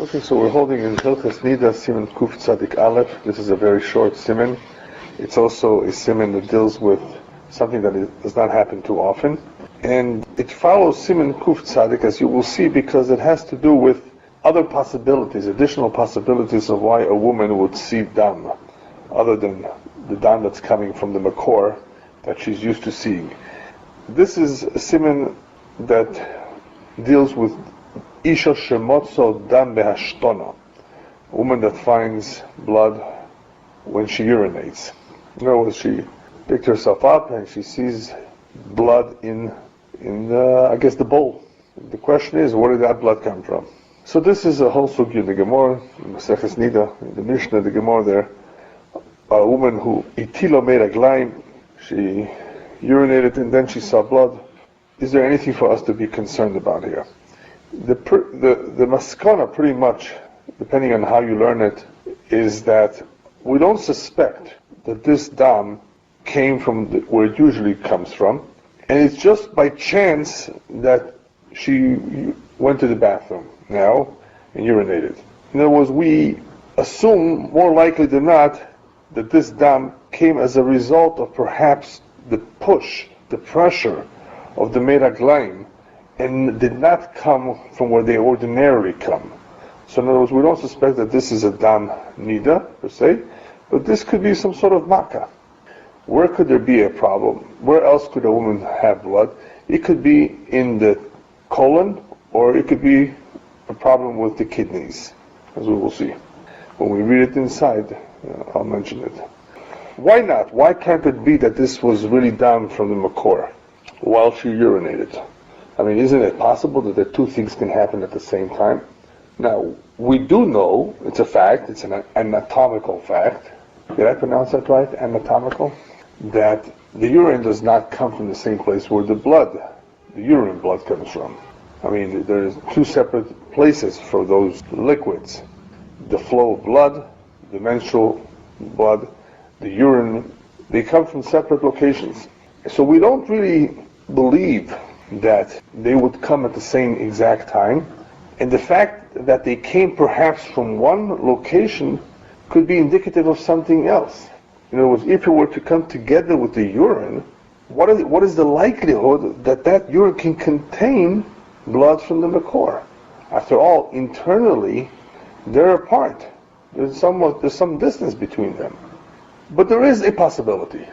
Okay, so we're holding in Hilchos Niddah, Siman Kuf Tzadik Aleph. This is a very short Siman. It's also a Siman that deals with something that does not happen too often. And it follows Siman Kuf Tzadik, as you will see, because it has to do with other possibilities, additional possibilities of why a woman would see dam, other than the dam that's coming from the makor that she's used to seeing. This is a Siman that deals with Isha Shemotzo Dam Behashtona, a woman that finds blood when she urinates. In other words, she picked herself up and she sees blood in the bowl. The question is, where did that blood come from? So this is a whole sugya in the Gemara, in Maseches Niddah, in the Mishnah, the Gemara there. A woman who itilo meraglaim, she urinated and then she saw blood. Is there anything for us to be concerned about here? The maskana, pretty much, depending on how you learn it, is that we don't suspect that this dam came from where it usually comes from, and it's just by chance that she went to the bathroom now and urinated. In other words, we assume more likely than not that this dam came as a result of perhaps the push, the pressure of the meraglaim, and did not come from where they ordinarily come. So in other words, we don't suspect that this is a dam nida per se, but this could be some sort of makkah. Where could there be a problem? Where else could a woman have blood? It could be in the colon, or it could be a problem with the kidneys, as we will see. When we read it inside, I'll mention it. Why not? Why can't it be that this was really dam from the makor while she urinated? I mean, isn't it possible that the two things can happen at the same time? Now, we do know, it's a fact, it's an anatomical fact. Did I pronounce that right? Anatomical? That the urine does not come from the same place where the urine blood comes from. I mean, there's two separate places for those liquids. The flow of blood, the menstrual blood, the urine, they come from separate locations. So we don't really believe that they would come at the same exact time, and the fact that they came perhaps from one location could be indicative of something else. In other words, if it were to come together with the urine, what is the likelihood that urine can contain blood from the makor? After all, internally, they're apart. There's some distance between them. But there is a possibility.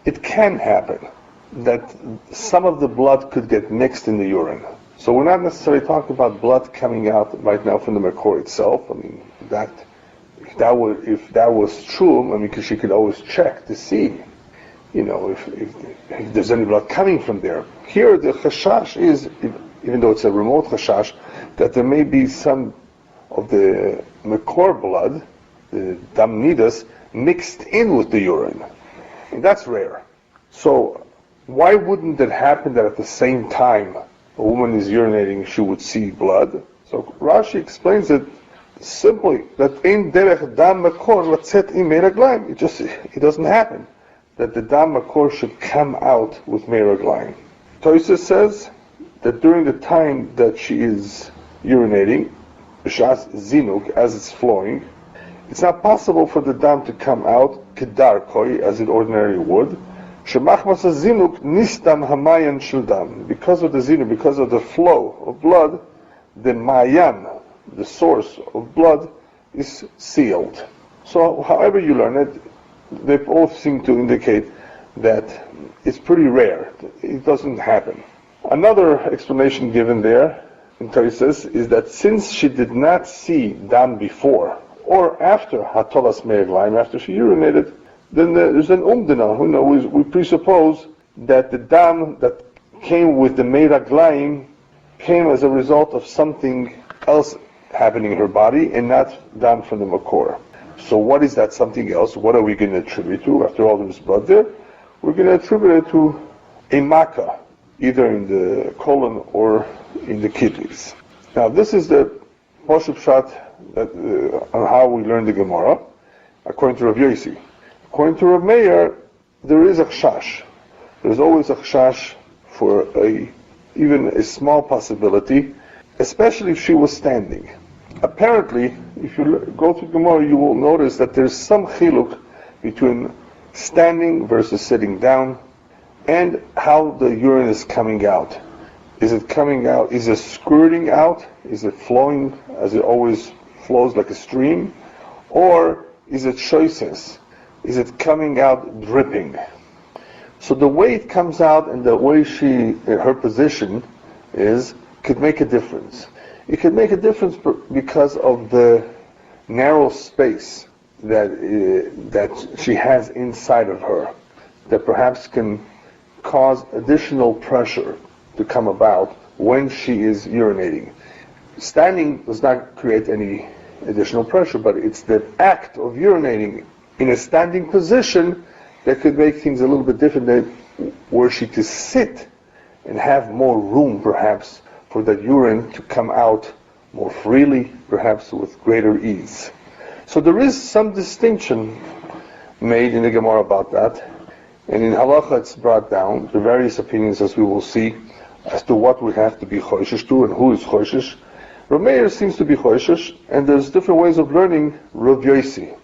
It can happen that some of the blood could get mixed in the urine. So we're not necessarily talking about blood coming out right now from the makor itself. I mean, if that was true, I mean, because she could always check to see, if there's any blood coming from there. Here, the chashash is, even though it's a remote chashash, that there may be some of the makor blood, the dam nidas, mixed in with the urine, and that's rare. So why wouldn't it happen that at the same time a woman is urinating, she would see blood? So Rashi explains it simply, that ein derech dam makor latzet im meraglaim. It doesn't happen that the dam makor should come out with meraglaim. Tosfos says that during the time that she is urinating, b'shas zinuk, as it's flowing, it's not possible for the dam to come out kedarkoi, as it ordinarily would. Shemachmas zinuk nistam hamayan shel dam. Because of the zinuk, because of the flow of blood, the mayan, the source of blood, is sealed. So however you learn it, they both seem to indicate that it's pretty rare. It doesn't happen. Another explanation given there in Tosfos is that since she did not see dam before or after hatolas meraglaim, after she urinated, then there's an umdina. We presuppose that the dam that came with the meraglaim came as a result of something else happening in her body, and not dam from the makor. So what is that something else? What are we going to attribute to? After all, there's blood there. We're going to attribute it to a makkah, either in the colon or in the kidneys. Now, this is the Moshe Pshat on how we learn the Gemara, according to Rav Yossi. According to Rav Meir, there is a chashash. There's always a chashash for even a small possibility, especially if she was standing. apparently, if you go through Gemara, you will notice that there's some chiluk between standing versus sitting down, and how the urine is coming out. Is it coming out? Is it squirting out? Is it flowing as it always flows like a stream? Or is it choices? Is it coming out dripping? So the way it comes out and the way her position is, could make a difference. It could make a difference because of the narrow space that she has inside of her, that perhaps can cause additional pressure to come about when she is urinating. Standing does not create any additional pressure, but it's the act of urinating in a standing position that could make things a little bit different than were she to sit and have more room perhaps for that urine to come out more freely, perhaps with greater ease. So there is some distinction made in the Gemara about that, and in Halacha it's brought down, the various opinions as we will see, as to what we have to be choishish to and who is choishish. Rav Meir seems to be choishish, and there's different ways of learning Rav Yosi,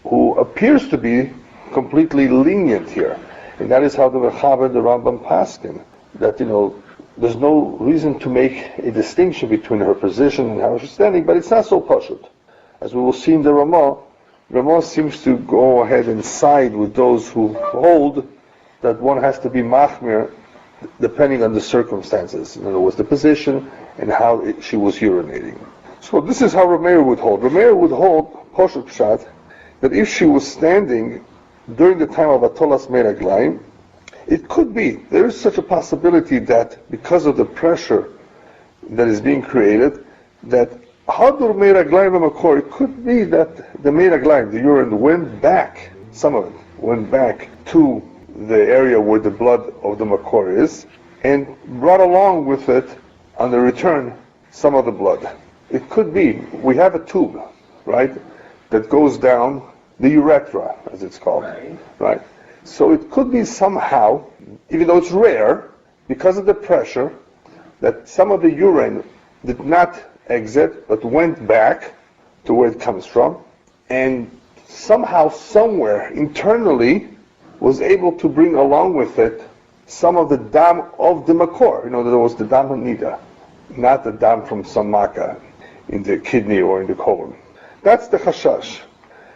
who appears to be completely lenient here. And that is how the Mechaber, the Rambam paskin, that there's no reason to make a distinction between her position and how she's standing, but it's not so pashut. As we will see in the Ramah seems to go ahead and side with those who hold that one has to be machmir depending on the circumstances. In other words, the position and how she was urinating. So this is how Rameir would hold. Rameir would hold, Poshet Pshat, that if she was standing during the time of Atolas Meraglaim, it could be, there is such a possibility that because of the pressure that is being created, that Hadur Meraglaim Makor, it could be that the Meraglaim, the urine, went back, some of it went back to the area where the blood of the Makor is, and brought along with it, on the return, some of the blood. It could be, we have a tube, right, that goes down the urethra, as it's called, right? So it could be somehow, even though it's rare, because of the pressure, that some of the urine did not exit, but went back to where it comes from, and somehow, somewhere, internally, was able to bring along with it some of the dam of the makor. There was the dam of Niddah, not the dam from some makkah in the kidney or in the colon. That's the chashash.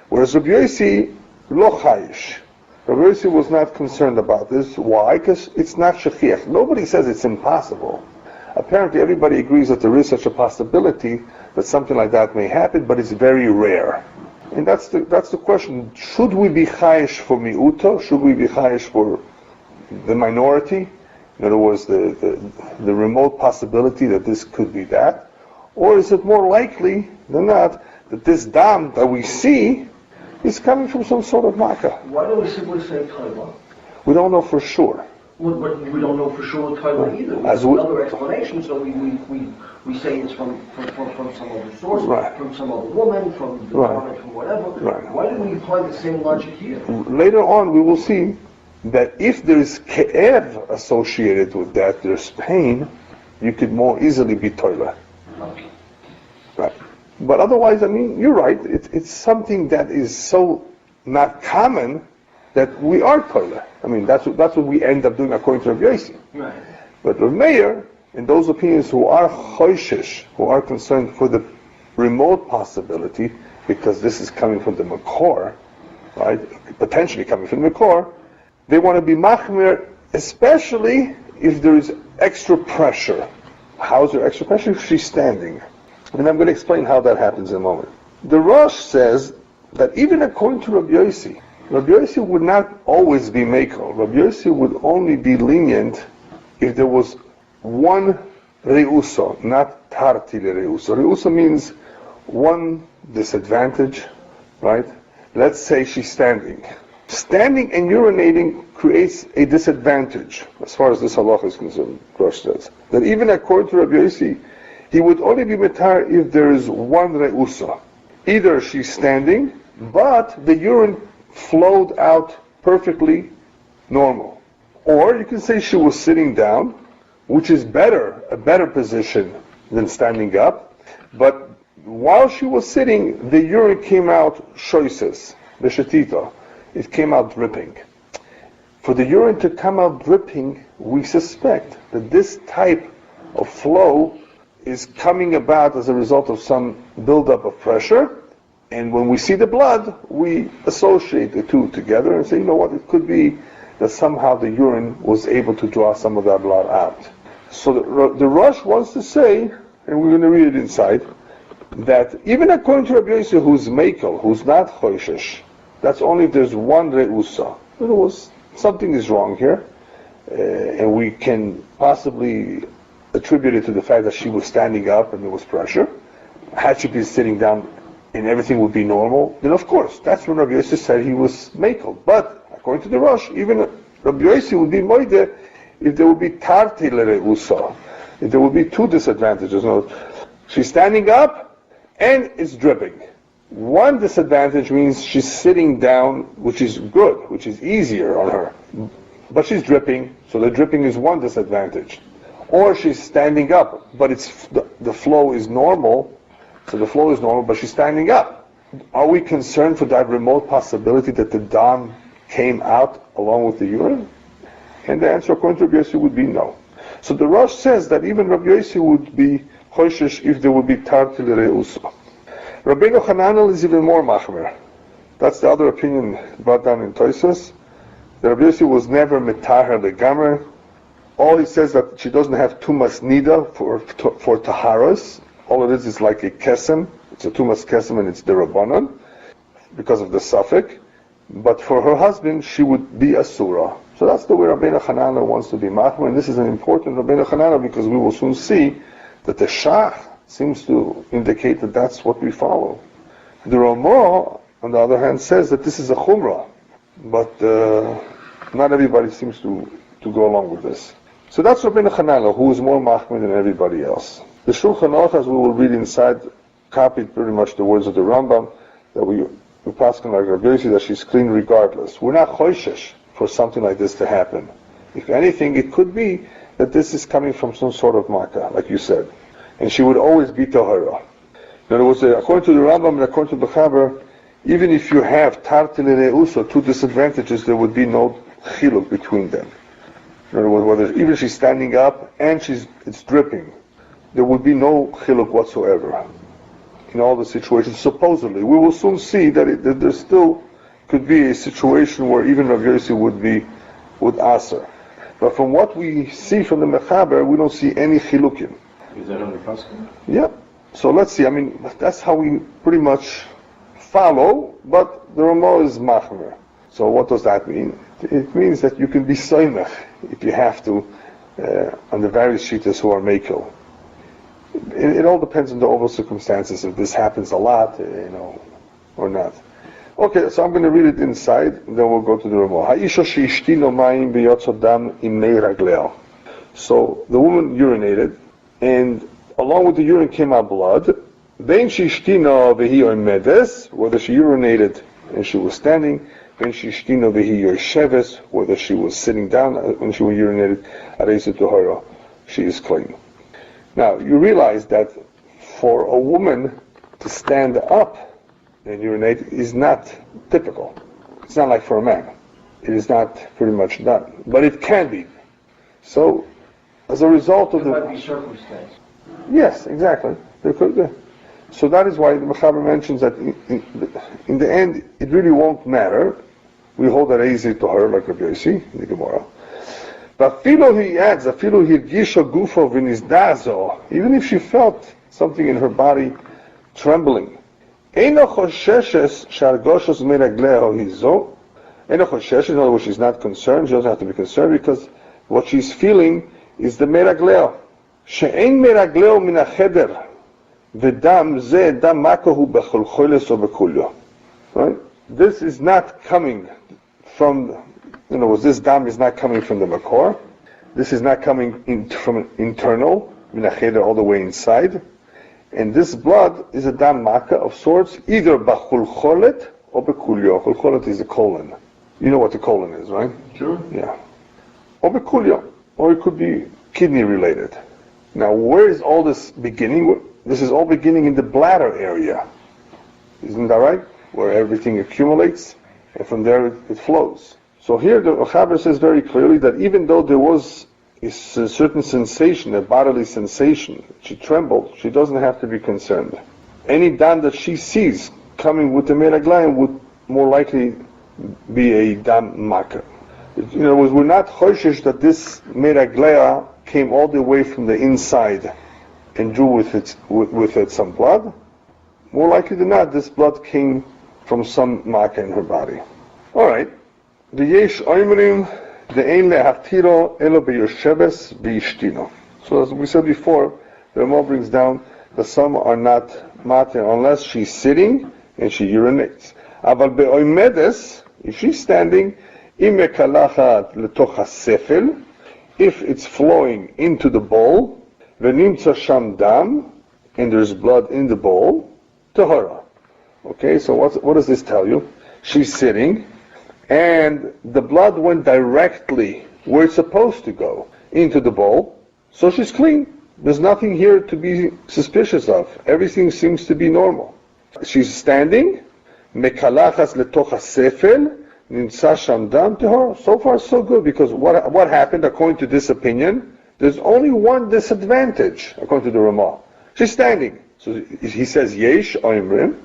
Whereas Rabbi Yosi, lo chayish. Rabbi Yosi was not concerned about this. Why? Because it's not shechiach. Nobody says it's impossible. Apparently everybody agrees that there is such a possibility that something like that may happen, but it's very rare. And that's the question. Should we be chayish for mi'uto? Should we be chayish for the minority? In other words, the remote possibility that this could be that? Or is it more likely than not that this dam that we see is coming from some sort of makkah? Why don't we simply say Taiwan? We don't know for sure. Well, but we don't know for sure Taiwan either. There's another explanation, so we say it's from some other source, from some other woman, from the garment, from whatever. Why do we apply the same logic here? Later on we will see that if there is ke'ev associated with that, there's pain, you could more easily be toilet. Okay. Right. But otherwise, you're right, it's something that is so not common that we are toilet. That's what we end up doing according to Rabbi Yosi. Right. But Rav Meir, in those opinions who are choishish, who are concerned for the remote possibility, because this is coming from the makor, right, potentially coming from the makor, they want to be machmir, especially if there is extra pressure. How is there extra pressure? If she's standing. And I'm going to explain how that happens in a moment. The Rosh says that even according to Rabbi Yosi would not always be mekel. Rabbi Yosi would only be lenient if there was one reuso, not tarti reuso. Reuso means one disadvantage, right? Let's say she's standing. Standing and urinating creates a disadvantage, as far as this halacha is concerned, Rosh says. That even according to Rabbi Yosi, he would only be metar if there is one reusa. Either she's standing, but the urine flowed out perfectly normal. Or you can say she was sitting down, which is a better position than standing up, but while she was sitting, the urine came out shoises, the shetita. It came out dripping. For the urine to come out dripping, we suspect that this type of flow is coming about as a result of some buildup of pressure. And when we see the blood, we associate the two together and say, you know what, it could be that somehow the urine was able to draw some of that blood out. So the Rosh wants to say, and we're going to read it inside, that even according to Rabbi Yossi, who's Mekel, who's not Choishesh, that's only if there's one Reusa. In other words, something is wrong here, and we can possibly attribute it to the fact that she was standing up and there was pressure. Had she been sitting down and everything would be normal, then of course, that's when Rabbi Yossi said he was Mekel. But according to the Rosh, even Rabbi Yossi would be Moide if there would be Tarti Lereusa, if there would be two disadvantages. No, she's standing up and it's dripping. One disadvantage means she's sitting down, which is good, which is easier on her. But she's dripping, so the dripping is one disadvantage. Or she's standing up, but it's the flow is normal, so the flow is normal, but she's standing up. Are we concerned for that remote possibility that the dam came out along with the urine? And the answer according to Rabbi Yossi would be no. So the Rosh says that even Rabbi Yossi would be choishesh if there would be tarti l'reusa. Rabbeinu Hananel is even more machmer. That's the other opinion brought down in Tosfos. The Rabbi Yossi was never metaher legamer. All he says that she doesn't have tumas niddah for taharos. All it is like a kesem. It's a tumas kesem and it's the rabbanon because of the suffix. But for her husband, she would be asura. So that's the way Rabbeinu Hananel wants to be machmer. And this is an important Rabbeinu Hananel because we will soon see that the Shach seems to indicate that that's what we follow. The Ramah, on the other hand, says that this is a chumrah, but not everybody seems to go along with this. So that's Rabbeinu Hananel, who is more machmir than everybody else. The Shuchan Aruch, as we will read inside, copied pretty much the words of the Rambam, that we pass on like Rabbi Yossi, that she's clean regardless. We're not choishesh for something like this to happen. If anything, it could be that this is coming from some sort of makkah, like you said. And she would always be tahara. In other words, according to the Rambam and according to the Chaber, even if you have tarti l'reusa, two disadvantages, there would be no chiluk between them. In other words, whether even she's standing up and it's dripping, there would be no chiluk whatsoever in all the situations. Supposedly, we will soon see that there still could be a situation where even Rav Yossi would answer. But from what we see from the Mechaber, we don't see any chilukim. Is that on the custom? Yeah. So let's see. I mean, that's how we pretty much follow, but the Ramah is machmer. So what does that mean? It means that you can be soymech if you have to on the various shittas who are mekel. It all depends on the overall circumstances, if this happens a lot, or not. Okay, so I'm going to read it inside, and then we'll go to the Ramah. Ha'isha she'ishtino mayim b'yotzo dam imnei ragleo. So the woman urinated, and along with the urine came out blood. Then she'ishtino v'hi oimedes, whether she urinated and she was standing. Then she'ishtino v'hi yosheves, whether she was sitting down when she urinated. Areisu tohara, she is clean. Now, you realize that for a woman to stand up and urinate is not typical. It's not like for a man. It is not pretty much done. But it can be. So, as a result of there might be circumstance. Yes, exactly. There could be. So that is why the Mechaber mentions that in the end, it really won't matter. We hold that easy to her, like Rabbi Yossi, in the Gemara. But he adds, even if she felt something in her body trembling, in other words, she's not concerned, she doesn't have to be concerned, because what she's feeling is the meragleo. She'ein meragleo min ha'cheder, v'dam zeh dam makohu b'cholcholes o b'kulyo. Right? This is not coming from, in other words, this dam is not coming from the makor. This is not coming from internal, min ha'cheder, all the way inside. And this blood is a dam maka of sorts, either b'cholcholet or b'kulyo. Cholcholet is the colon. You know what the colon is, right? Sure. Yeah. Or b'kulyo. Or it could be kidney related. Now, where is all this beginning? this is all beginning in the bladder area. Isn't that right? Where everything accumulates, and from there it flows. So here the Chaber says very clearly that even though there was a certain sensation, a bodily sensation, she trembled, she doesn't have to be concerned. Any dam that she sees coming with the meraglayim would more likely be a dam makkah. In other words, we're not choshesh that this meragleya came all the way from the inside and drew with it some blood. More likely than not, this blood came from some makkah in her body. All right. The yesh oimrim de'ein lehaftiro elo beyosheves b'ishtino. So as we said before, the Rama brings down that some are not matter unless she's sitting and she urinates. Aval be'oimedes, if she's standing, im mekalachat letoch hasefel, if it's flowing into the bowl, v'nimtza sham dam, and there's blood in the bowl, tahara. Okay, so what does this tell you? She's sitting, and the blood went directly where it's supposed to go, into the bowl, so she's clean. There's nothing here to be suspicious of. Everything seems to be normal. She's standing, mekalachas letoch hasefel, nimtza sham dam tahara. So far so good, because what happened according to this opinion? There's only one disadvantage according to the Rama. She's standing. So he says, yesh oimrim,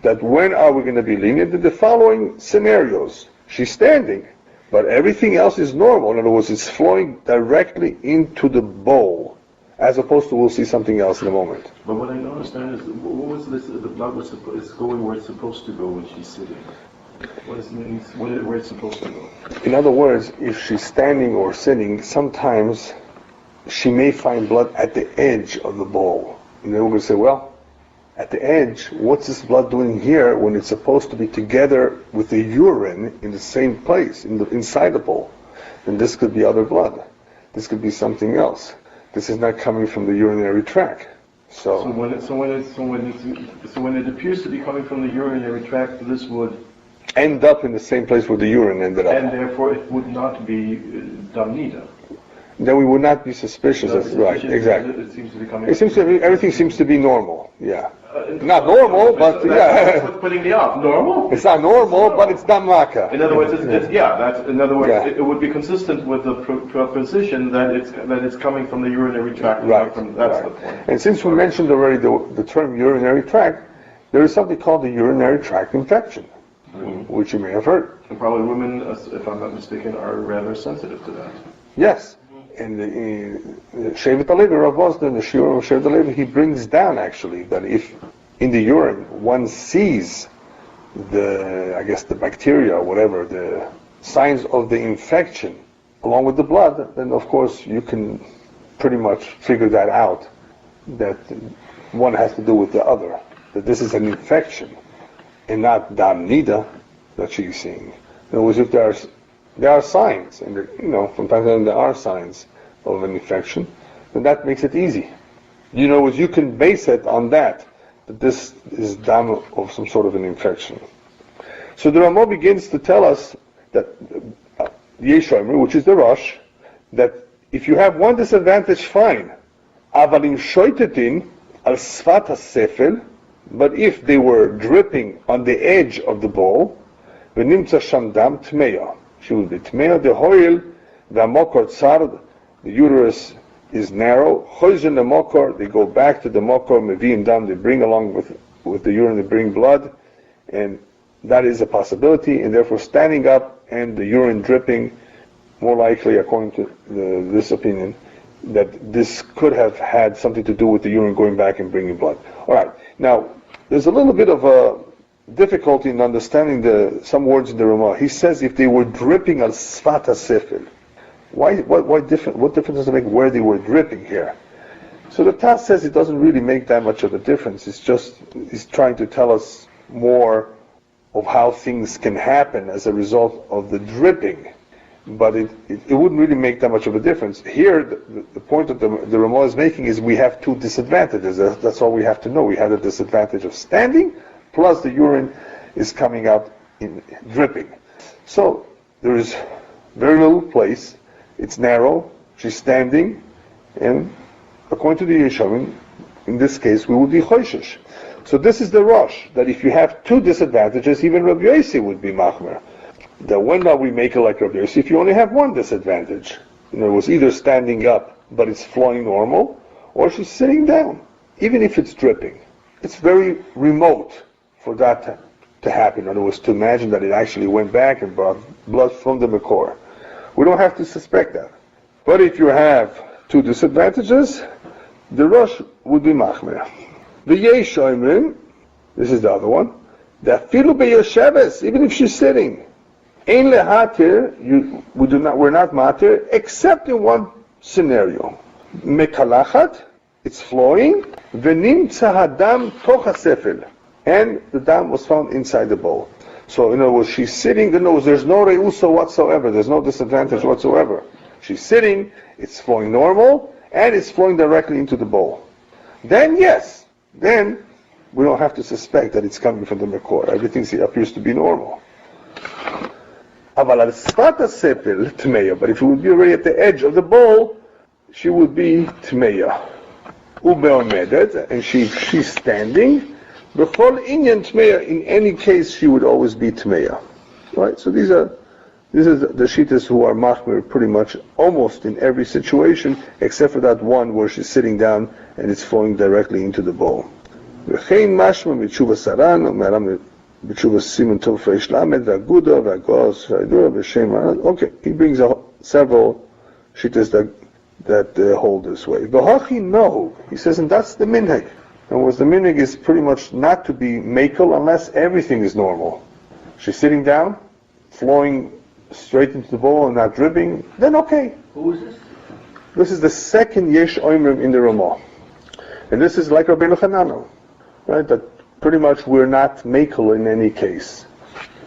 that when are we going to be lenient? In the following scenarios. She's standing, but everything else is normal. In other words, it's flowing directly into the bowl, as opposed to, we'll see something else in a moment. But what I don't understand is, what was this, the blood is going where it's supposed to go when she's sitting. What does it mean, where it's supposed to go? In other words, if she's standing or sitting, sometimes she may find blood at the edge of the bowl. And then we're going to say, well, at the edge, what's this blood doing here when it's supposed to be together with the urine in the same place, inside the bowl? And this could be other blood. This could be something else. This is not coming from the urinary tract. So when it appears to be coming from the urinary tract, this would end up in the same place where the urine ended up. And therefore it would not be dam niddah. Then we would not be suspicious of, right, exactly. Everything seems to be normal, yeah. Not normal, but that's what's putting me off. Normal? It's not normal, but it's not makkah. In other words, it would be consistent with the proposition that it's coming from the urinary tract. Right. That's the point. And since we mentioned already the term urinary tract, there is something called the urinary tract infection, which you may have heard. And probably women, if I'm not mistaken, are rather sensitive to that. Yes. And the Shevet Alevi, Rav Boston, the Shiur of Shevet Alevi, he brings down actually that if in the urine one sees the bacteria or whatever, the signs of the infection along with the blood, then of course you can pretty much figure that out, that one has to do with the other, that this is an infection and not dam niddah that she's seeing. In other words, if there are signs, and from time to time there are signs of an infection, then that makes it easy. You can base it on that this is dam of some sort of an infection. So the Rama begins to tell us that Yeshomer, which is the Rosh, that if you have one disadvantage, fine. Avalim shoitetin al sfat hasefel, but if they were dripping on the edge of the bowl, v'nimtza sham dam tmeya. She will be tmeya the hoil, the mokor tzar, the uterus is narrow. Choizen the mokor, they go back to the mokor, meviim dam, they bring along with the urine, they bring blood, and that is a possibility, and therefore standing up and the urine dripping, more likely, according to this opinion, that this could have had something to do with the urine going back and bringing blood. All right, now, there's a little bit of a difficulty in understanding some words in the Rama. He says if they were dripping al sfat hasefel. What difference does it make where they were dripping here? So the Tas says it doesn't really make that much of a difference. He's trying to tell us more of how things can happen as a result of the dripping. But it wouldn't really make that much of a difference. Here, the point that the Rama is making is we have two disadvantages. That's all we have to know. We have the disadvantage of standing, plus the urine is coming out in dripping. So there is very little place. It's narrow. She's standing, and according to the Yeshavim, in this case we would be choishish. So this is the rush, that if you have two disadvantages, even Rabbi Yossi would be machmer. That when now we make it like Rabbi Yossi, if you only have one disadvantage, it was either standing up, but it's flowing normal, or she's sitting down, even if it's dripping. It's very remote for that to happen. In other words, to imagine that it actually went back and brought blood from the Mikor. We don't have to suspect that. But if you have two disadvantages, the rush would be machmer. The yesh oimrim, this is the other one, the afilu beyosheves, even if she's sitting, ein lehatir, we're not matir, except in one scenario. Mekalachat, it's flowing, v'nimtza hadam toch hasefel, and the dam was found inside the bowl. So in other words, she's sitting, there's no reusa whatsoever, there's no disadvantage whatsoever. She's sitting, it's flowing normal, and it's flowing directly into the bowl. Then yes, then we don't have to suspect that it's coming from the Mikor. Everything appears to be normal. But if it would be already at the edge of the bowl, she would be tmeya. And she's standing. In any case, she would always be tmeya. Right? So these are the shittas who are machmir pretty much almost in every situation, except for that one where she's sitting down and it's flowing directly into the bowl. Okay, he brings several shittas that hold this way. He says, and that's the minhag. And the minhag is pretty much not to be makel unless everything is normal. She's sitting down, flowing straight into the bowl and not dripping, then okay. Who is this? This is the second yesh oimrim in the Ramah. And this is like Rabbi Elyahu, right? That pretty much we're not makel in any case.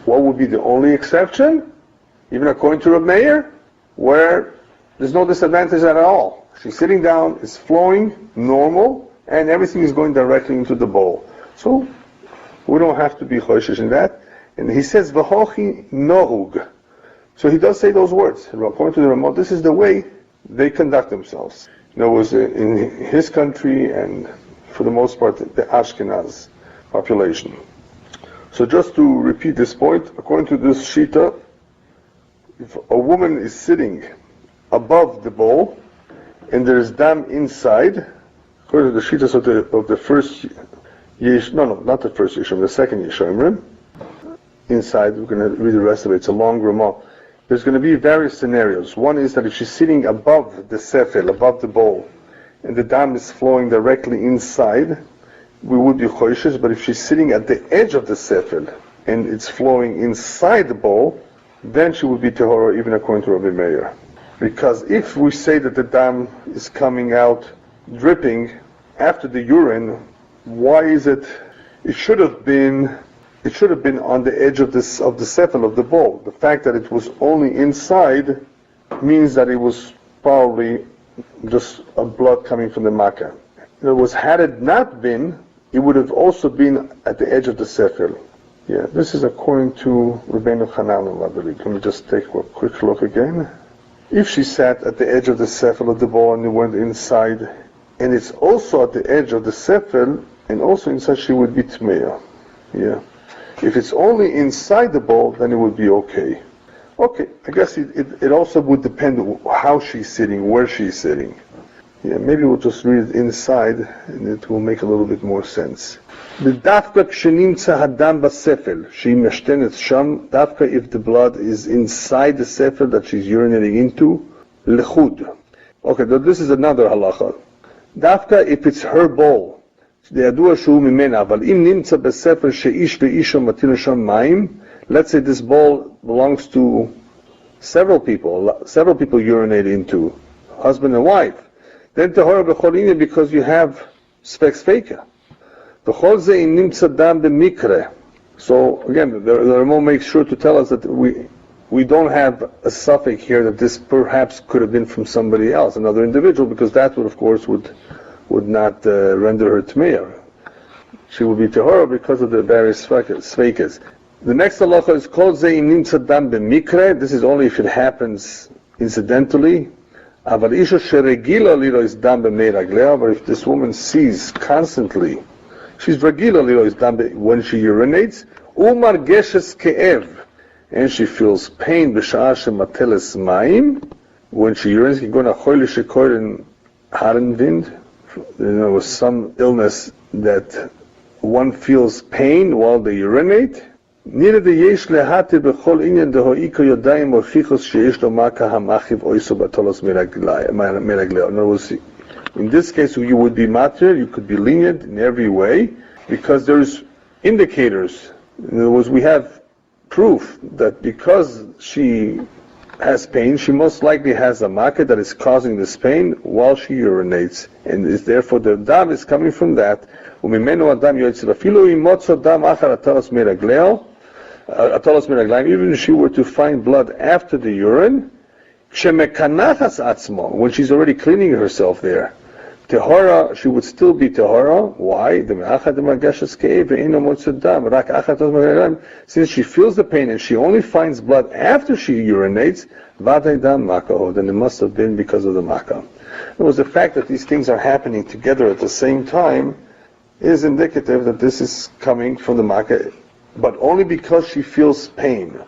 What would be the only exception? Even according to Reb Meir, where there's no disadvantage at all. She's sitting down, it's flowing normal, and everything is going directly into the bowl. So we don't have to be choishish in that. And he says, V'hochi nohug. So he does say those words. According to the Ramah, this is the way they conduct themselves. In other words, in his country and for the most part the Ashkenaz population. So just to repeat this point, according to this shita, if a woman is sitting above the bowl and there is dam inside, according to the shitas of the first yesh, not the first yesh, the second yesh, inside, we're going to read the rest of it, it's a long Ramah. There's going to be various scenarios. One is that if she's sitting above the sefel, above the bowl, and the dam is flowing directly inside, we would be choishes. But if she's sitting at the edge of the sefel, and it's flowing inside the bowl, then she would be tehora, even according to Rabbi Meir. Because if we say that the dam is coming out dripping after the urine, why is it? It should have been on the edge of the sefel of the bowl. The fact that it was only inside means that it was probably just a blood coming from the makkah. In other words, had it not been, it would have also been at the edge of the sefel. Yeah, this is according to Rabbeinu Hanan, I believe. Let me just take a quick look again. If she sat at the edge of the sefel of the bowl and it went inside, and it's also at the edge of the sefel, and also inside, she would be tmeya. Yeah. If it's only inside the bowl, then it would be okay. Okay, I guess it also would depend how she's sitting, where she's sitting. Yeah, maybe we'll just read it inside, and it will make a little bit more sense. The dafka kshenimtza hadam basefel, she meshtenet sham, dafka if the blood is inside the sefel that she's urinating into, lechud. Okay, this is another halacha. Dafka if it's her bowl, let's say this bowl belongs to several people urinate into, husband and wife. Then tehora b'chol because you have specs feka. B'chol ze in nimtza dam b'mikre. So again, the Ramah makes sure to tell us that we don't have a suffix here that this perhaps could have been from somebody else, another individual, because that would, of course, would not render her tmeya. She would be tehora because of the various sveikas. The next halacha is called ze'im nimtza dam b'mikre. This is only if it happens incidentally. But if this woman sees constantly, she's regila lirois dam when she urinates, umargeshes ke'ev, and she feels pain b'sha'ah shemateles mayim, when she urinates, there was some illness that one feels pain while they urinate. Niddah yesh lehatir b'chol inyan deho'iko yodayim ochichos sheyesh lo maka hamachiv oiso batolos meragleo. In other words, in this case, you would be matir, you could be lenient in every way, because there's indicators. In other words, we have proof that because she has pain, she most likely has a makkah that is causing this pain while she urinates, and is therefore the dam is coming from that. Even if she were to find blood after the urine, when she's already cleaning herself there, tehara, she would still be tehara. Why? Since she feels the pain and she only finds blood after she urinates, then it must have been because of the makkah. It was the fact that these things are happening together at the same time is indicative that this is coming from the makkah, but only because she feels pain.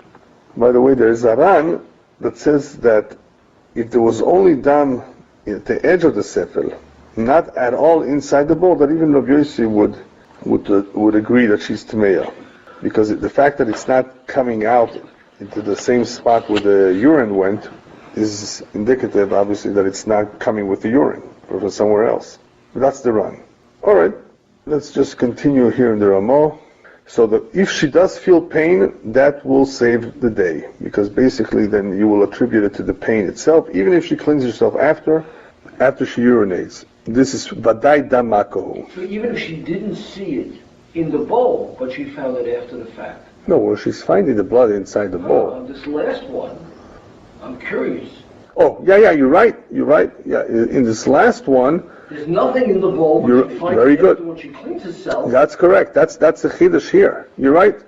By the way, there is a ran that says that if there was only dam at the edge of the sefel, not at all inside the bowl, that even Rabbi Yossi would agree that she's tameya, because the fact that it's not coming out into the same spot where the urine went is indicative, obviously, that it's not coming with the urine or from somewhere else. But that's the run. All right, let's just continue here in the Ramah. So that if she does feel pain, that will save the day, because basically then you will attribute it to the pain itself, even if she cleans herself after she urinates. This is vadai damakohu. So even if she didn't see it in the bowl, but she found it after the fact. No, well, she's finding the blood inside the bowl. This last one, I'm curious. Oh, yeah, you're right. Yeah, in this last one, there's nothing in the bowl when she finds very good. When she cleans herself. That's correct. That's the chiddush here. You're right.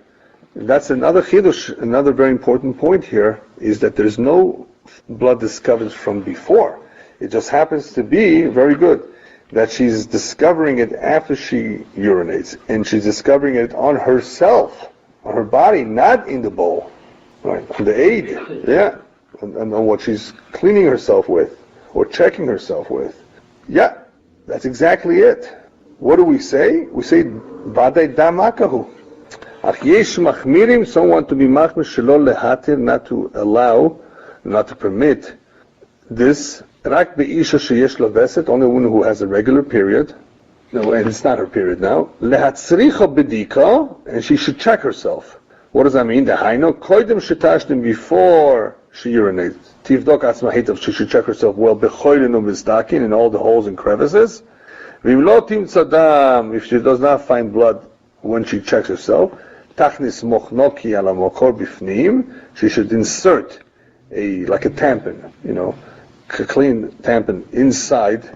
That's another chiddush. Another very important point here is that there's no blood discovered from before. It just happens to be very good that she's discovering it after she urinates, and she's discovering it on herself, on her body, not in the bowl, right? On the aid, yeah, and on what she's cleaning herself with or checking herself with. Yeah, that's exactly it. What do we say? We say vadai damakahu. Ach yesh machmirim, someone to be machmir shelo lehatir, not to allow, not to permit this. Rak be'isha sheyesh lo veset, only one who has a regular period. No, and it's not her period now. Lehatzricha bedika, and she should check herself. What does that mean? Dehaino koidem shetashtim, before she urinates. Tivdok atzma hitav, she should check herself well. Bechoilin u'mizdakin, in all the holes and crevices. V'imlo timtza dam, if she does not find blood when she checks herself. Tachnis mochnoki ala mokor bifnim, she should insert like a tampon, a clean tampon inside.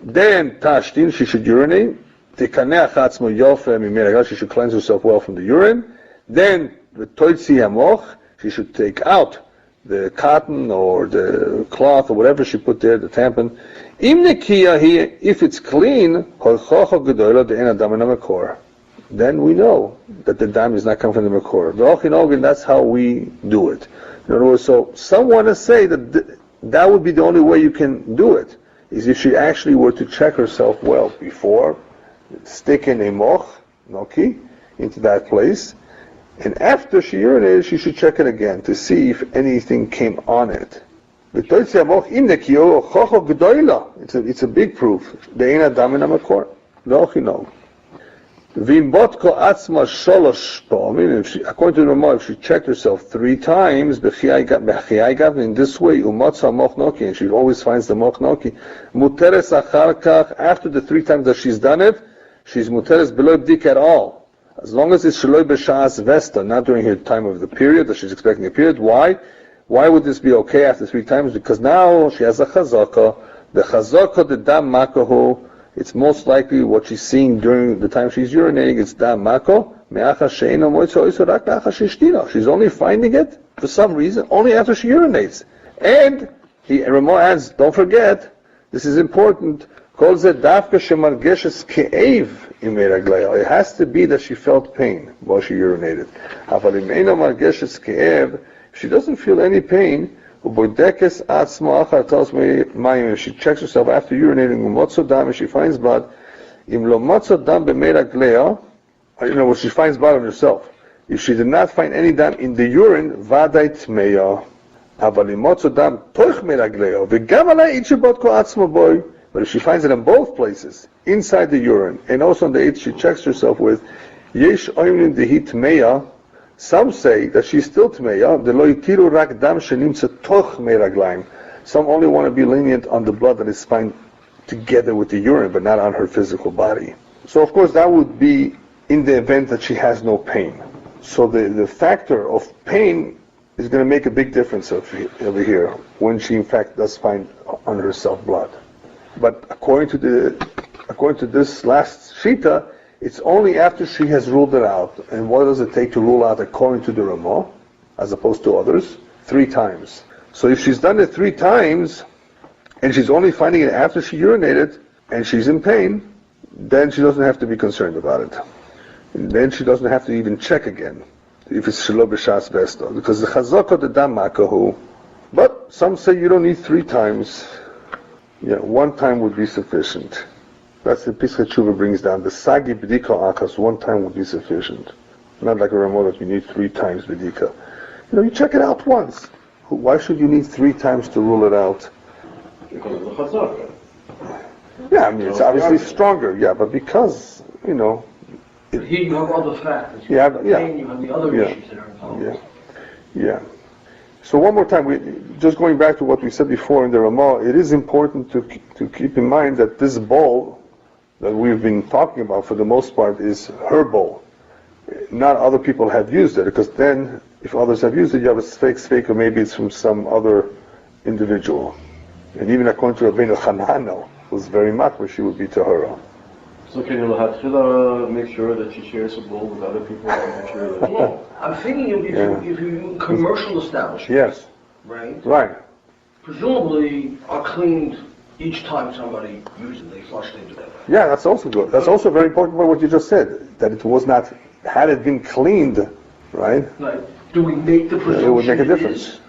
Then tashtin, she should urinate. Tikaneach atzmo yofe mimeragal, she should cleanse herself well from the urine. Then the toitzi hamoch, she should take out the cotton or the cloth or whatever she put there, the tampon. Im nekiya here, if it's clean, holchocho gedoylo de'en adam in a makor, then we know that the dam is not coming from the makor. V'ochin, that's how we do it. In other words, so some want to say that that would be the only way you can do it, is if she actually were to check herself well before, stick in a moch, noki, into that place, and after she urinated, she should check it again to see if anything came on it. It's a big proof. According to the Ramah, if she checked herself 3 times, in this way, and she always finds the mochnoki, after the 3 times that she's done it, she's muteres below bdik at all. As long as it's shaloi b'sha'as vesta, not during her time of the period, that she's expecting a period. Why? Why would this be okay after 3 times? Because now she has a chazaka. The chazaka, the dam makahu, it's most likely what she's seeing during the time she's urinating, it's dam mako. She's only finding it, for some reason, only after she urinates. And Ramah adds, don't forget, this is important, it has to be that she felt pain while she urinated. If she doesn't feel any pain, if she checks herself after urinating, and she finds blood, she finds blood on herself. If she did not find any dam in the urine, vaday tmeya. But if she finds it in both places, inside the urine, and also on the it she checks herself with, yesh oimlim dehi tmeya, some say that she's still tmeya, delo yitiru rak dam shenimtza toch meraglaim. Some only want to be lenient on the blood that is found together with the urine, but not on her physical body. So of course that would be in the event that she has no pain. So the factor of pain is going to make a big difference over here when she in fact does find on herself blood. But according to this last shita, it's only after she has ruled it out. And what does it take to rule out according to the Ramah, as opposed to others? 3 times. So if she's done it 3 times, and she's only finding it after she urinated, and she's in pain, then she doesn't have to be concerned about it. And then she doesn't have to even check again, if it's shelo b'shas besto, because the chazaka the dam makahu. But some say you don't need 3 times. 1 time would be sufficient. That's the Pischa Tshuva brings down. The sagi b'dika achas, 1 time would be sufficient. Not like a Ramah that you need 3 times b'dika. You check it out once. Why should you need 3 times to rule it out? Because of the chazaka. Yeah, it's obviously stronger. Yeah, but because Here you have other factors. You have the pain, you have the other issues that are involved. Yeah. So one more time, just going back to what we said before in the Ramah, it is important to keep in mind that this bowl that we've been talking about for the most part is her bowl. Not other people have used it, because then if others have used it, you have a fake, or maybe it's from some other individual. And even according to Rabbeinu Hanano, was very makbid, she would be Tahara. So can you make sure that she shares a bowl with other people and make sure that... No, I'm thinking if you commercial establishments. Yes. Right. Presumably are cleaned each time somebody uses it, they flush it into that. Yeah, that's also good. That's also very important about what you just said, that it was not, had it been cleaned, right? Right. Do we make the presumption it would make a difference.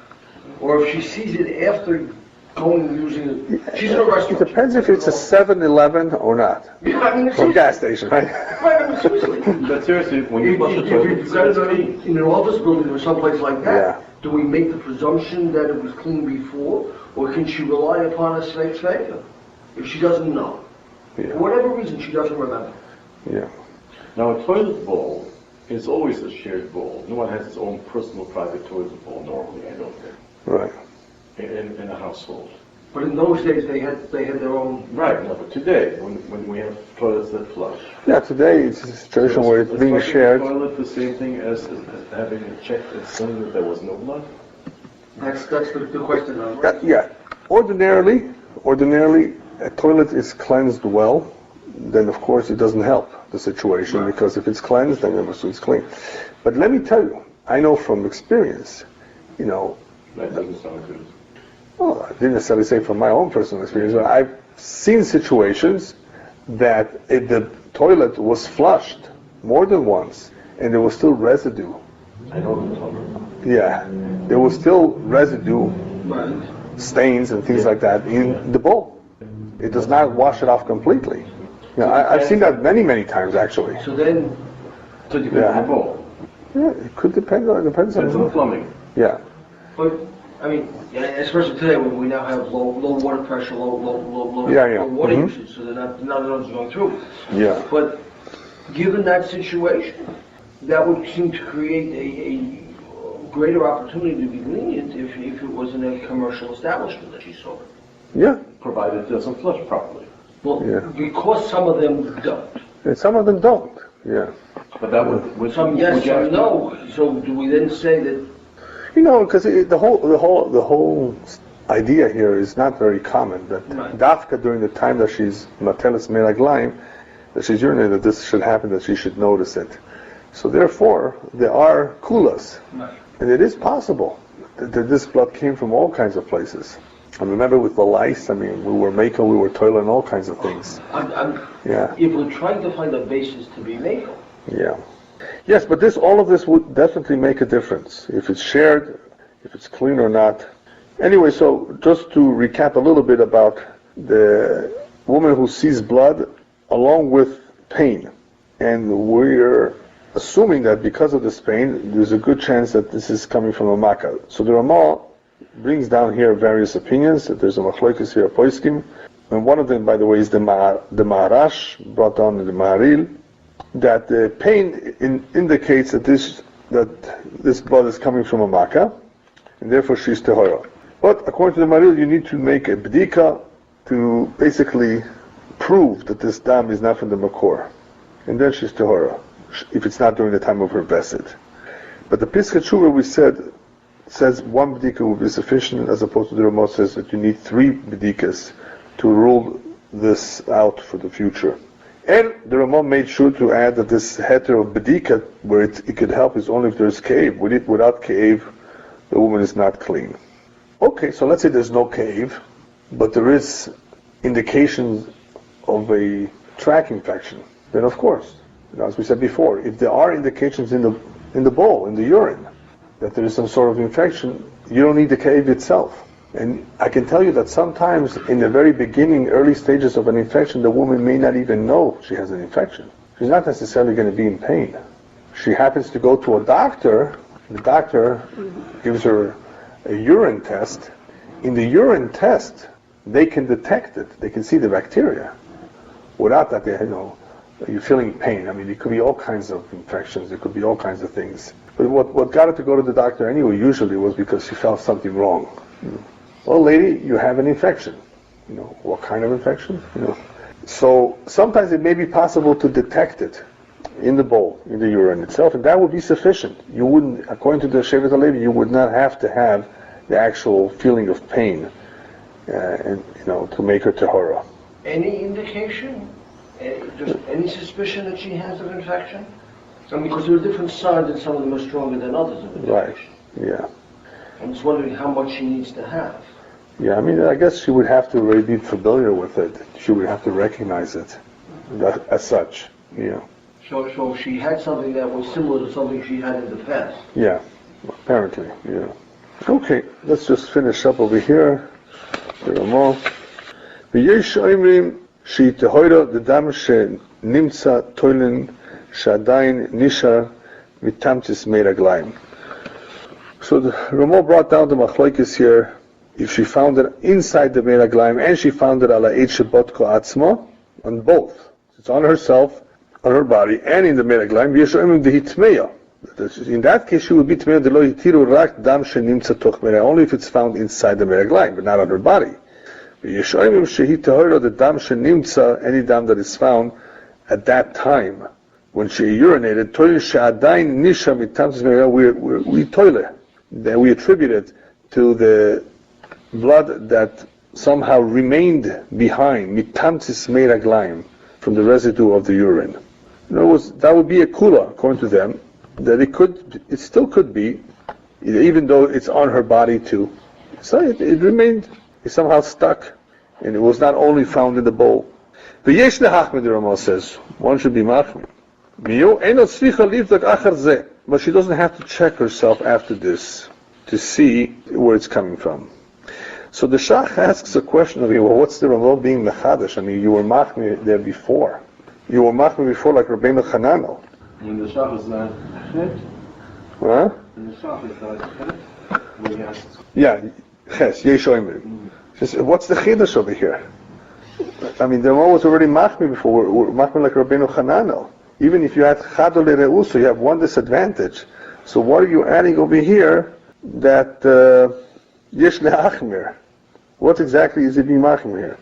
Or if she sees it after going and using it, she's in a restaurant. It depends if it's a 7-Eleven or not. Yeah, I mean, or gas station, right? Right, I mean, seriously. But seriously, when you flush the toilet... If you've got it in an office building or someplace like that, do we make the presumption that it was clean before, or can she rely upon a safe favor? If she doesn't know. For whatever reason, she doesn't remember. Yeah. Now, a toilet bowl is always a shared bowl. No one has his own personal private toilet bowl normally, I don't think. Right. In a household. But in those days, they had their own... Right, no, but today, when we have toilets that flush... Yeah, today it's a situation where it's being shared. Is the toilet the same thing as having it checked and saying that there was no blood? That's the question. Ordinarily, a toilet is cleansed well, then of course it doesn't help the situation, because if it's cleansed, then it's clean. But let me tell you, I know from experience, That doesn't sound good. Well, I didn't necessarily say from my own personal experience, but I've seen situations that the toilet was flushed more than once, and there was still residue. I know the toilet. Yeah, there was still residue, stains and things like that in the bowl. It does not wash it off completely. I've seen that many times actually. So then, it depends on the bowl. Yeah, it could depend on the plumbing. Yeah. But I mean, especially today when we now have low water pressure, low water usage, so none of those are going through. Yeah. But given that situation, that would seem to create a greater opportunity to be lenient if it was in a commercial establishment that she saw it. Yeah. Provided it doesn't flush properly. Well, because some of them don't. And some of them don't. Yeah. But that would some yes, some no. So do we then say that? Because the whole idea here is not very common. That dafka during the time that she's matelis melaglaim, that she's urinating, that this should happen, that she should notice it. So therefore, there are kulas, and it is possible that this blood came from all kinds of places. I remember with the lice, we were making, we were toiling all kinds of things. If we're trying to find a basis to be making. Yeah. Yes, but all of this would definitely make a difference. If it's shared, if it's clean or not. Anyway, so just to recap a little bit about the woman who sees blood along with pain. And we're assuming that because of this pain, there's a good chance that this is coming from a makkah. So the Ramah brings down here various opinions, that there's a machlokes here, poiskim, and one of them, by the way, is the Maharash, brought down in the Maharil, that the pain indicates that this blood is coming from a makkah, and therefore she's tehora. But according to the Maharil, you need to make a bdika to basically prove that this dam is not from the makor, and then she's tehora, if it's not during the time of her vesed. But the Pesach Tshuva, we says one bdika will be sufficient, as opposed to the Ramah says that you need 3 bdikas to rule this out for the future. And the Ramah made sure to add that this heter of bdika, where it could help, is only if there's cave. Without cave, the woman is not clean. Okay, so let's say there's no cave, but there is indications of a tract infection. Then of course, as we said before, if there are indications in the bowl, in the urine, that there is some sort of infection, you don't need the cave itself. And I can tell you that sometimes in the very beginning, early stages of an infection, the woman may not even know she has an infection. She's not necessarily going to be in pain. She happens to go to a doctor, the doctor gives her a urine test. In the urine test, they can detect it. They can see the bacteria. Without that, you're feeling pain. It could be all kinds of infections. It could be all kinds of things. But what got her to go to the doctor anyway, usually, was because she felt something wrong. Well, lady, you have an infection. What kind of infection? So sometimes it may be possible to detect it in the bowl, in the urine itself, and that would be sufficient. You wouldn't, according to the Shevet HaLevi, you would not have to have the actual feeling of pain, to make her tehora. Any indication? Just any suspicion that she has an infection? Because there are different signs, and some of them are stronger than others of infection. Right. Yeah. I'm just wondering how much she needs to have. Yeah, I guess she would have to already be familiar with it. She would have to recognize it as such. Yeah. So she had something that was similar to something she had in the past. Yeah, apparently. Yeah. Okay, let's just finish up over here. ויש אומרים שהיא טהורה לדם שנמצא טוילן שעדיין נשאר מתמצת מי רגליים. So the Ramah brought down the machlokes here. If she found it inside the mei raglayim and she found it ala eit shebotko atzma, on both, it's on herself, on her body, and in the mei raglayim, v'yeshoimim dehitmeya. In that case, she would be tmeya delo hitiru rak dam shenimtza toch mei, only if it's found inside the mei raglayim, but not on her body. V'yeshoimim shehi tehora the dam shenimtza, any dam that is found at that time when she urinated, toile she'adayin nisha mitamtzis mei, we toile. That we attribute it to the blood that somehow remained behind, mitamtzis mei raglayim, from the residue of the urine. In other words, that would be a kula, according to them, that it still could be, even though it's on her body too. So it remained, it somehow stuck, and it was not only found in the bowl. V'yesh lehachmid, the Ramah says, one should be machmid. But she doesn't have to check herself after this to see where it's coming from. So the Shach asks a question of you, well, what's the Ramah being mechadash? You were machmir there before. You were machmir before like Rabbeinu Chananel. When the Shach is not chet? Huh? When the Shach is not chet? When he asks. Yeah, ches, yeshoimim. What's the chidash over here? The Ramah was already machmir before. We're machmir like Rabbeinu Chananel. Even if you had chado le'reuso, you have one disadvantage. So what are you adding over here that yesh le'achmir? What exactly is it being machmir here?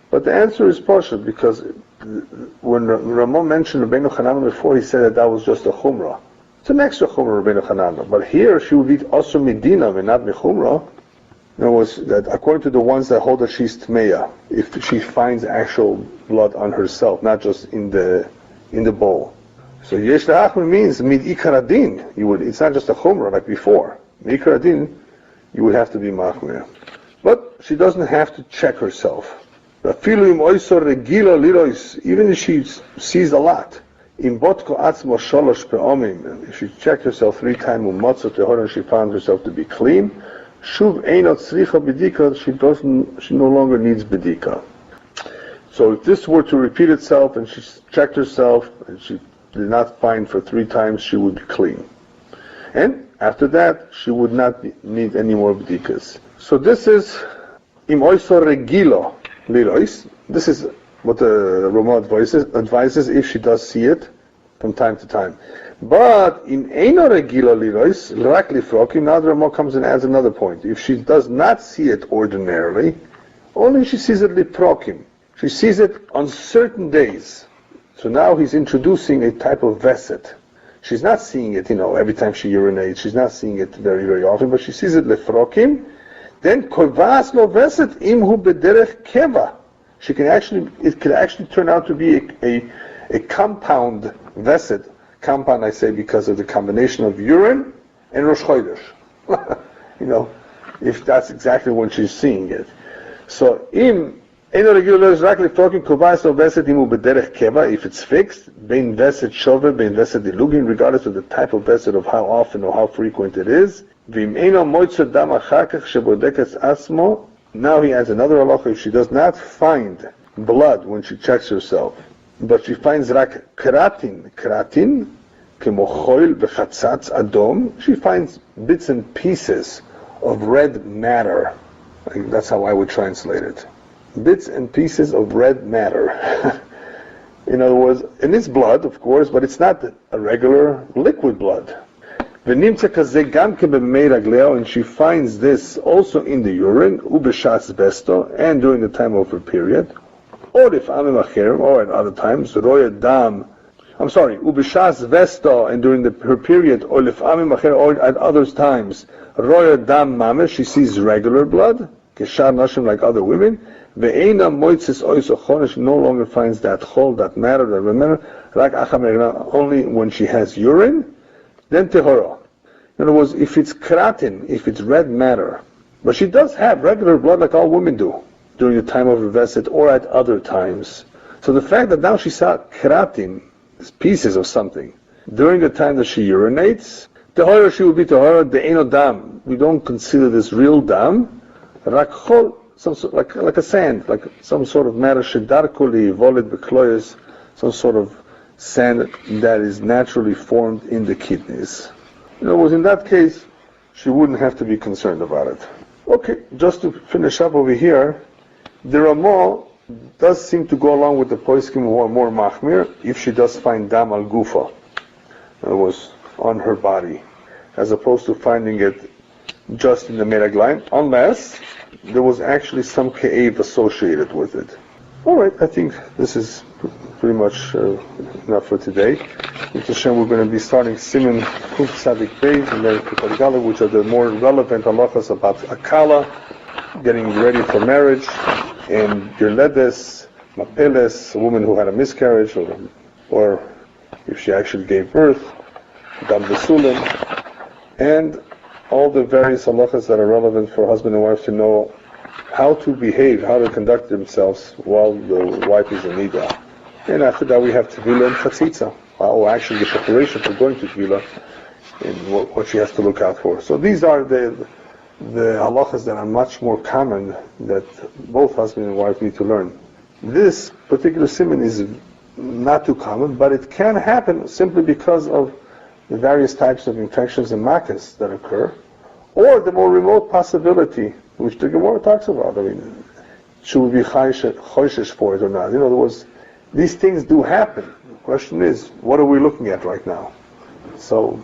But the answer is partial, because when Ramah mentioned Rabbeinu Chananel before, he said that was just a chumrah. It's an extra chumrah, Rabbeinu Chananel. But here she would be also medina and not mechumrah. In other words, that according to the ones that hold that she's tmeya, if she finds actual blood on herself, not just in the bowl. So yesh le'achmir means mid ikar adin. It's not just a chumrah like before. Mid ikar adin, you would have to be machmir. But she doesn't have to check herself. Even if she sees a lot. If she checked herself 3 times, and she found herself to be clean, she no longer needs bedika. So if this were to repeat itself and she checked herself and she did not find for 3 times, she would be clean. And after that, she would not need any more bedikas. So this is im oiso regilo lilois. This is what the Rama advises if she does see it from time to time. But in eino regilo lilois, rak lifrokim, now the Rama comes and adds another point. If she does not see it ordinarily, only she sees it liprokim. She sees it on certain days. So now he's introducing a type of veset. She's not seeing it, every time she urinates. She's not seeing it very, very often, but she sees it lefrokim. Then kovas lo veset imhu bederech keva. It could actually turn out to be a compound veset. Compound, I say, because of the combination of urine and Rosh Chodesh. If that's exactly when she's seeing it. So if it's fixed, bein veset shove, bein veset dilugin, regardless of the type of veset, of how often or how frequent it is. Now he adds another halacha. If she does not find blood when she checks herself, but she finds rak keratin, kemochoil bechatzatz adom, she finds bits and pieces of red matter. That's how I would translate it. Bits and pieces of red matter. In other words, and it's blood, of course, but it's not a regular liquid blood. And she finds this also in the urine, and during the time of her period, or at other times, and during her period, or at other times, she sees regular blood, like other women. She no longer finds that chol, that matter, that remember, only when she has urine, then tehora. In other words, if it's keratin, if it's red matter, but she does have regular blood like all women do during the time of her veset or at other times. So the fact that now she saw keratin, pieces of something, during the time that she urinates, tehora, she will be tehora, de'eno dam. We don't consider this real dam, rak chol, some sort, like a sand, like some sort of matter, shedarkuli volid bekloyes, some sort of sand that is naturally formed in the kidneys. In other words, in that case, she wouldn't have to be concerned about it. Okay, just to finish up over here, the Ramah does seem to go along with the poskim who are more machmir if she does find dam al gufa, in other words, on her body, as opposed to finding it just in the meraglaim, unless there was actually some ke'ev associated with it. Alright, I think this is pretty much enough for today. With Hashem, we're going to be starting Siman Kuf Tzadik Beis and then Kuf Gala, which are the more relevant halachas about akala, getting ready for marriage, and Yore Deah, mapeles, a woman who had a miscarriage, or if she actually gave birth, dam besulim, and all the various halachas that are relevant for husband and wife to know how to behave, how to conduct themselves while the wife is in Niddah. And after that we have Tevilah and Chatzitza, or actually the preparation for going to Tevilah, and what she has to look out for. So these are the halachas that are much more common that both husband and wife need to learn. This particular siman is not too common, but it can happen simply because of the various types of infections and makas that occur, or the more remote possibility, which the Gemara talks about. I mean, should we be choishes for it or not? In other words, these things do happen. The question is, what are we looking at right now? So,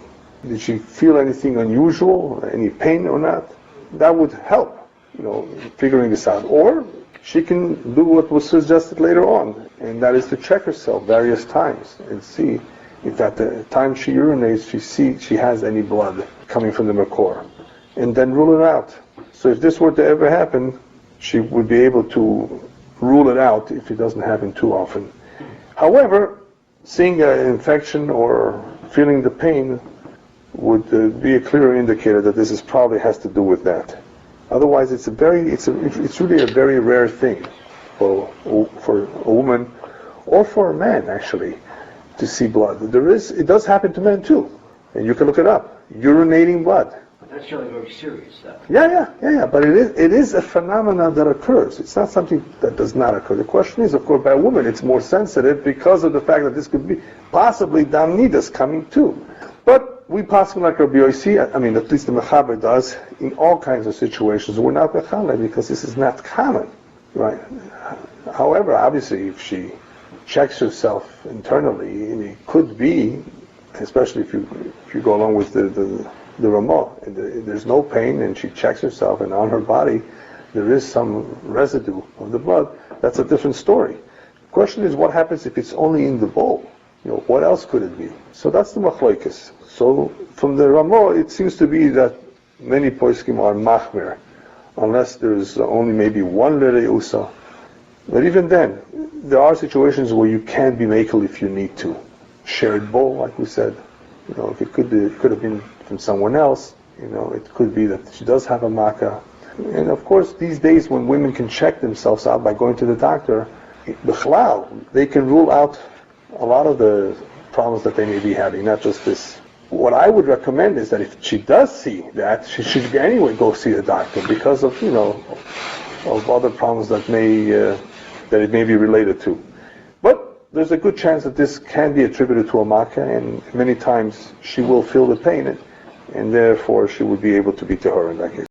did she feel anything unusual, any pain or not? That would help, figuring this out. Or she can do what was suggested later on, and that is to check herself various times and see if at the time she urinates, she has any blood coming from the makor, and then rule it out. So if this were to ever happen, she would be able to rule it out if it doesn't happen too often. However, seeing an infection or feeling the pain would be a clear indicator that this probably has to do with that. Otherwise, it's really a very rare thing for a woman, or for a man actually, to see blood. It does happen to men too, and you can look it up. Urinating blood. But that's really very serious stuff. Yeah. But it is a phenomenon that occurs. It's not something that does not occur. The question is, of course, by a woman, it's more sensitive because of the fact that this could be possibly dam nidas coming too. But we possibly like Rabbi Yossi, at least the Mechaber does, in all kinds of situations. We're not Mechaleh because this is not common, right? However, obviously, if she checks herself internally, and it could be, especially if you go along with the Ramah, and there's no pain, and she checks herself, and on her body there is some residue of the blood, that's a different story. The question is, what happens if it's only in the bowl? What else could it be? So that's the machlokes. So from the Ramah, it seems to be that many poskim are machmer, unless there's only maybe one lereusa. But even then, there are situations where you can be makel if you need to. Shared bowl, like we said. If it could have been from someone else. It could be that she does have a makkah. And of course, these days when women can check themselves out by going to the doctor, b'chlal, they can rule out a lot of the problems that they may be having, not just this. What I would recommend is that if she does see that, she should anyway go see the doctor because of of other problems that it may be related to. But there's a good chance that this can be attributed to a makkah, and many times she will feel the pain, and therefore she would be able to be tahor in that case.